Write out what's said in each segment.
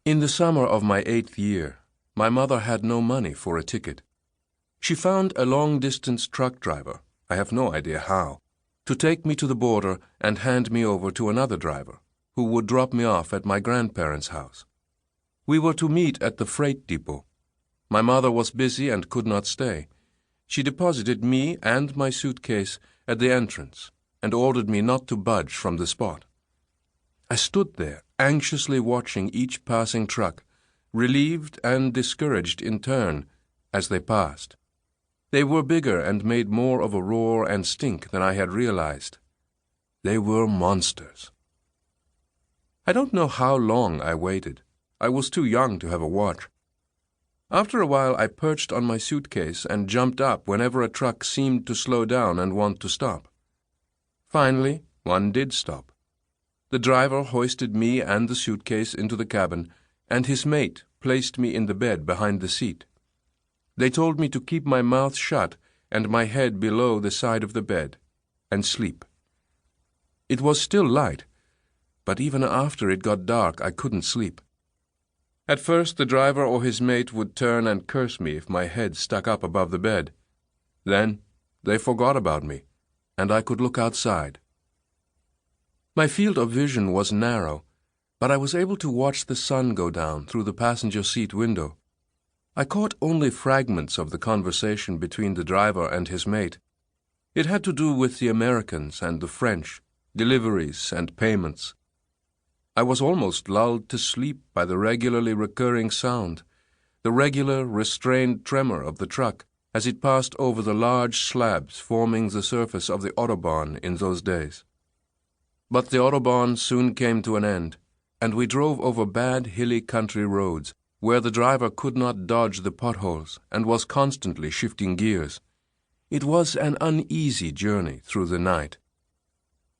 In the summer of my 8th year, my mother had no money for a ticket. She found a long-distance truck driver, I have no idea how, to take me to the border and hand me over to another driver, who would drop me off at my grandparents' house. We were to meet at the freight depot. My mother was busy and could not stay. She deposited me and my suitcase at the entrance and ordered me not to budge from the spot. I stood there, anxiously watching each passing truck, relieved and discouraged in turn as they passed. They were bigger and made more of a roar and stink than I had realized. They were monsters. I don't know how long I waited. I was too young to have a watch. After a while, I perched on my suitcase and jumped up whenever a truck seemed to slow down and want to stop. Finally, one did stop. The driver hoisted me and the suitcase into the cabin, and his mate placed me in the bed behind the seat. They told me to keep my mouth shut and my head below the side of the bed, and sleep. It was still light, but even after it got dark, I couldn't sleep. At first, the driver or his mate would turn and curse me if my head stuck up above the bed. Then they forgot about me, and I could look outside. My field of vision was narrow, but I was able to watch the sun go down through the passenger seat window. I caught only fragments of the conversation between the driver and his mate. It had to do with the Americans and the French, deliveries and payments. I was almost lulled to sleep by the regularly recurring sound, the regular, restrained tremor of the truck as it passed over the large slabs forming the surface of the Autobahn in those days. But the Autobahn soon came to an end, and we drove over bad, hilly country roads where the driver could not dodge the potholes and was constantly shifting gears. It was an uneasy journey through the night.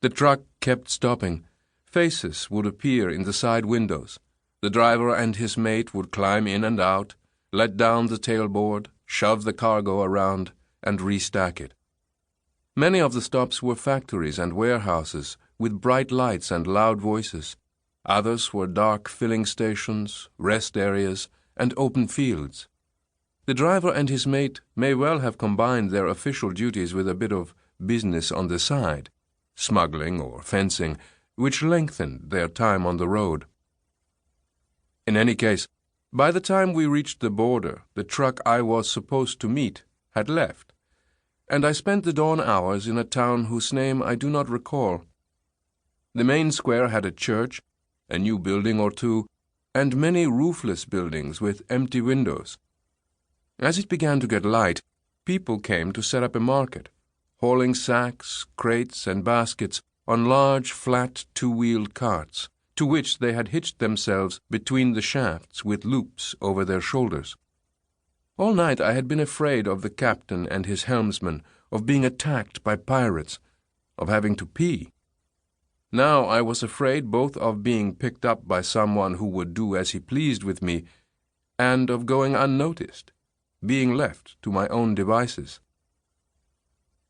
The truck kept stopping. Faces would appear in the side windows. The driver and his mate would climb in and out, let down the tailboard, shove the cargo around, and restack it. Many of the stops were factories and warehouses with bright lights and loud voices. Others were dark filling stations, rest areas, and open fields. The driver and his mate may well have combined their official duties with a bit of business on the side, smuggling or fencing, which lengthened their time on the road. In any case, by the time we reached the border, the truck I was supposed to meet had left, and I spent the dawn hours in a town whose name I do not recall. The main square had a church, a new building or two, and many roofless buildings with empty windows. As it began to get light, people came to set up a market, hauling sacks, crates, and baskets on large, flat, two-wheeled carts, to which they had hitched themselves between the shafts with loops over their shoulders. All night I had been afraid of the captain and his helmsman, of being attacked by pirates, of having to pee. Now I was afraid both of being picked up by someone who would do as he pleased with me, and of going unnoticed, being left to my own devices.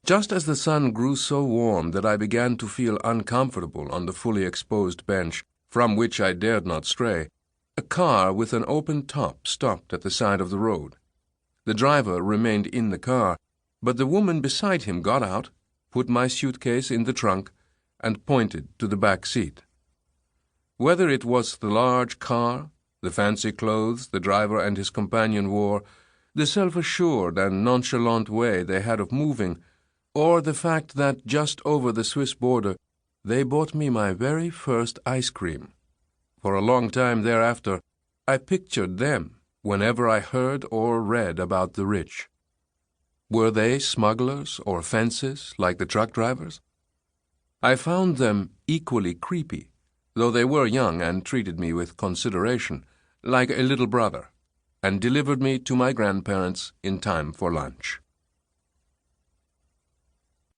Just as the sun grew so warm that I began to feel uncomfortable on the fully exposed bench, from which I dared not stray, a car with an open top stopped at the side of the road. The driver remained in the car, but the woman beside him got out, put my suitcase in the trunk, and pointed to the back seat. Whether it was the large car, the fancy clothes the driver and his companion wore, the self-assured and nonchalant way they had of moving, or the fact that just over the Swiss border they bought me my very first ice cream. For a long time thereafter, I pictured them whenever I heard or read about the rich. Were they smugglers or fences like the truck drivers? I found them equally creepy, though they were young and treated me with consideration, like a little brother, and delivered me to my grandparents in time for lunch.